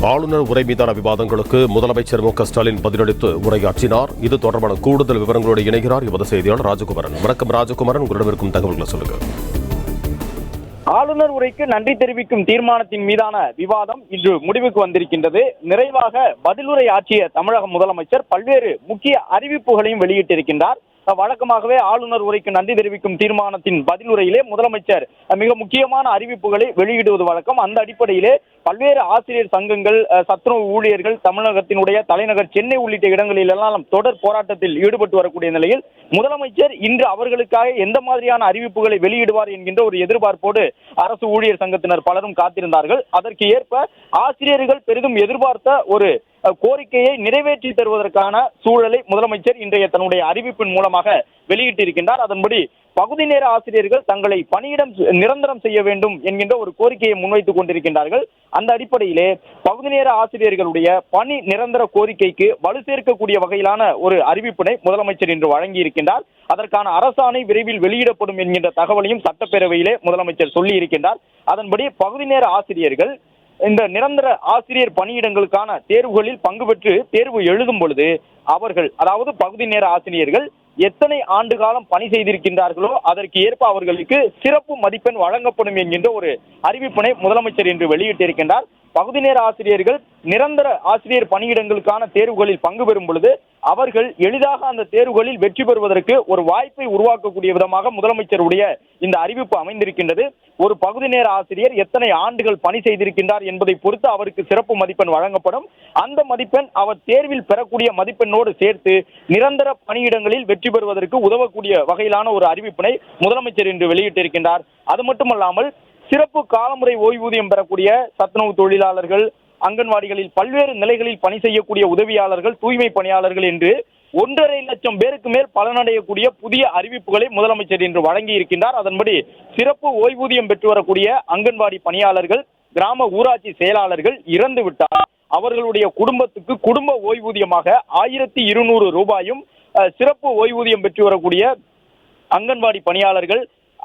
ஆளுநர் உரை மீதான விவாதங்களுக்கு முதலமைச்சர் மு.க.ஸ்டாலின் பதிலளித்து உரையாற்றினார். இது தொடர்பான கூடுதல் விவரங்களோடு இணைகிறார் எமது செய்தியாளர் ராஜகுமாரன். வணக்கம் ராஜகுமாரன், உங்களிடம் இருக்கும் தகவல்களை சொல்லுங்க. ஆளுநர் உரைக்கு நன்றி தெரிவிக்கும் தீர்மானத்தின் மீதான விவாதம் இன்று முடிவுக்கு வந்திருக்கின்றது. நிறைவாக பதிலுரை ஆற்றிய தமிழக முதலமைச்சர் பல்வேறு முக்கிய அறிவிப்புகளையும் வெளியிட்டிருக்கின்றார். வழக்கமாகவே ஆளுநர் உரைக்கு நன்றி தெரிவிக்கும் தீர்மானத்தின் பதிலுரையிலே முதலமைச்சர் மிக முக்கியமான அறிவிப்புகளை வெளியிடுவது வழக்கம். அந்த அடிப்படையிலே பல்வேறு ஆசிரியர் சங்கங்கள், சத்துணவு ஊழியர்கள் தமிழகத்தினுடைய தலைநகர் சென்னை உள்ளிட்ட இடங்களில் எல்லாம் தொடர் போராட்டத்தில் ஈடுபட்டு வரக்கூடிய நிலையில் முதலமைச்சர் இன்று அவர்களுக்காக எந்த மாதிரியான அறிவிப்புகளை வெளியிடுவார் என்கின்ற ஒரு எதிர்பார்ப்போடு அரசு ஊழியர் சங்கத்தினர் பலரும் காத்திருந்தார்கள். அதற்கு ஏற்ப ஆசிரியர்கள் பெரிதும் எதிர்பார்த்த ஒரு கோரிக்கையை நிறைவேற்றி தருவதற்கான சூழலை முதலமைச்சர் இன்றைய தன்னுடைய அறிவிப்பின் மூலமாக வெளியிட்டிருக்கின்றார். அதன்படி பகுதி நேர ஆசிரியர்கள் தங்களை பணியிடம் நிரந்தரம் செய்ய வேண்டும் என்கின்ற ஒரு கோரிக்கையை முன்வைத்துக் கொண்டிருக்கின்றார்கள். அந்த அடிப்படையிலே பகுதி நேர ஆசிரியர்களுடைய பணி நிரந்தர கோரிக்கைக்கு வலு சேர்க்கக்கூடிய வகையிலான ஒரு அறிவிப்பினை முதலமைச்சர் இன்று வழங்கியிருக்கின்றார். அதற்கான அரசாணை விரைவில் வெளியிடப்படும் என்கின்ற தகவலையும் சட்டப்பேரவையிலே முதலமைச்சர் சொல்லி இருக்கின்றார். அதன்படி பகுதி நேர ஆசிரியர்கள் இந்த நிரந்தர ஆசிரியர் பணியிடங்களுக்கான தேர்வுகளில் பங்கு பெற்று தேர்வு எழுதும் பொழுது அவர்கள், அதாவது பகுதி நேர ஆசிரியர்கள் எத்தனை ஆண்டு காலம் பணி செய்திருக்கின்றார்களோ அதற்கு ஏற்ப அவர்களுக்கு சிறப்பு மதிப்பெண் வழங்கப்படும் என்கின்ற ஒரு அறிவிப்பினை முதலமைச்சர் இன்று வெளியிட்டிருக்கின்றார். பகுதி நேர ஆசிரியர்கள் நிரந்தர ஆசிரியர் பணியிடங்களுக்கான தேர்வுகளில் பங்கு பெறும் பொழுது அவர்கள் எளிதாக அந்த தேர்வுகளில் வெற்றி பெறுவதற்கு ஒரு வாய்ப்பை உருவாக்கக்கூடிய விதமாக முதலமைச்சருடைய இந்த அறிவிப்பு அமைந்திருக்கின்றது. ஒரு பகுதி நேர ஆசிரியர் எத்தனை ஆண்டுகள் பணி செய்திருக்கின்றார் என்பதை பொறுத்து அவருக்கு சிறப்பு மதிப்பெண் வழங்கப்படும். அந்த மதிப்பெண் அவர் தேர்வில் பெறக்கூடிய மதிப்பெண்ணோடு சேர்த்து நிரந்தர பணியிடங்களில் வெற்றி பெறுவதற்கு உதவக்கூடிய வகையிலான ஒரு அறிவிப்பினை முதலமைச்சர் இன்று வெளியிட்டிருக்கின்றார். அது மட்டுமல்லாமல் சிறப்பு காலமுறை ஓய்வூதியம் பெறக்கூடிய சத்துணவு தொழிலாளர்கள், அங்கன்வாடிகளில் பல்வேறு நிலைகளில் பணி செய்யக்கூடிய உதவியாளர்கள், தூய்மை பணியாளர்கள் என்று 1.5 லட்சம் பேருக்கு மேல் பலனடையக்கூடிய புதிய அறிவிப்புகளை முதலமைச்சர் இன்று வழங்கி இருக்கின்றார். அதன்படி சிறப்பு ஓய்வூதியம் பெற்று வரக்கூடிய அங்கன்வாடி பணியாளர்கள், கிராம ஊராட்சி செயலாளர்கள் இறந்து விட்டால் அவர்களுடைய குடும்பத்துக்கு குடும்ப ஓய்வூதியமாக 1200 ரூபாயும், சிறப்பு ஓய்வூதியம் பெற்று வரக்கூடிய அங்கன்வாடி பணியாளர்கள்,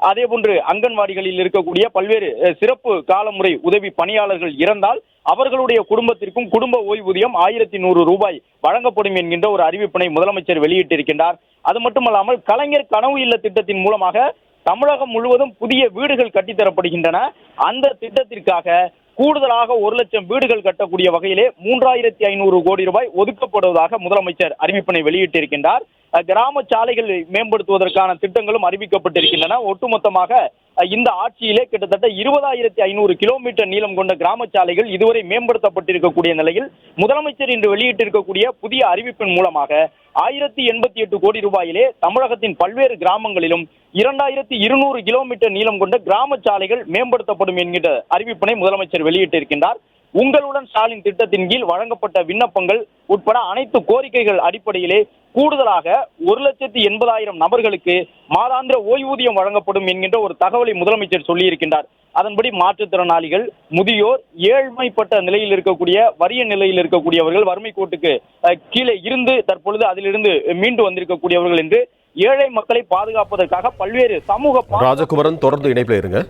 அதே போன்று அங்கன்வாடிகளில் இருக்கக்கூடிய பல்வேறு சிறப்பு காலமுறை உதவி பணியாளர்கள் இறந்தால் அவர்களுடைய குடும்பத்திற்கும் குடும்ப ஓய்வூதியம் 1100 ரூபாய் வழங்கப்படும் என்கின்ற ஒரு அறிவிப்பினை முதலமைச்சர் வெளியிட்டிருக்கின்றார். அது மட்டுமல்லாமல் கலைஞர் கனவு இல்ல திட்டத்தின் மூலமாக தமிழகம் முழுவதும் புதிய வீடுகள் கட்டித்தரப்படுகின்றன. அந்த திட்டத்திற்காக கூடுதலாக 1 லட்சம் வீடுகள் கட்டக்கூடிய வகையிலே 3500 கோடி ரூபாய் ஒதுக்கப்படுவதாக முதலமைச்சர் அறிவிப்பினை வெளியிட்டிருக்கின்றார். கிராம சாலைகள் மேம்படுத்துவதற்கான திட்டங்களும் அறிவிக்கப்பட்டிருக்கின்றன. ஒட்டுமொத்தமாக இந்த ஆட்சியிலே கிட்டத்தட்ட 20,500 கிலோமீட்டர் நீளம் கொண்ட கிராம சாலைகள் இதுவரை மேம்படுத்தப்பட்டிருக்கக்கூடிய நிலையில் முதலமைச்சர் இன்று வெளியிட்டிருக்கக்கூடிய புதிய அறிவிப்பின் மூலமாக 1088 கோடி ரூபாயிலே தமிழகத்தின் பல்வேறு கிராமங்களிலும் 2200 கிலோமீட்டர் நீளம் கொண்ட கிராம சாலைகள் மேம்படுத்தப்படும் என்கின்ற அறிவிப்பினை முதலமைச்சர் வெளியிட்டிருக்கின்றார். உங்களுடன் ஸ்டாலின் திட்டத்தின் கீழ் வழங்கப்பட்ட விண்ணப்பங்கள் உட்பட அனைத்து கோரிக்கைகள் அடிப்படையிலே கூடுதலாக 1,80,000 நபர்களுக்கு மாதாந்திர ஓய்வூதியம் வழங்கப்படும் என்கின்ற ஒரு தகவலை முதலமைச்சர் சொல்லியிருக்கின்றார். அதன்படி மாற்றுத்திறனாளிகள், முதியோர், ஏழ்மைப்பட்ட நிலையில் இருக்கக்கூடிய, வறிய நிலையில் இருக்கக்கூடியவர்கள், வறுமை கோட்டுக்கு கீழே இருந்து தற்பொழுது அதிலிருந்து மீண்டு வந்திருக்கக்கூடியவர்கள் என்று ஏழை மக்களை பாதுகாப்பதற்காக பல்வேறு சமூக ராஜகுமாரன் தொடர்ந்து இணைப்பில் இருங்க.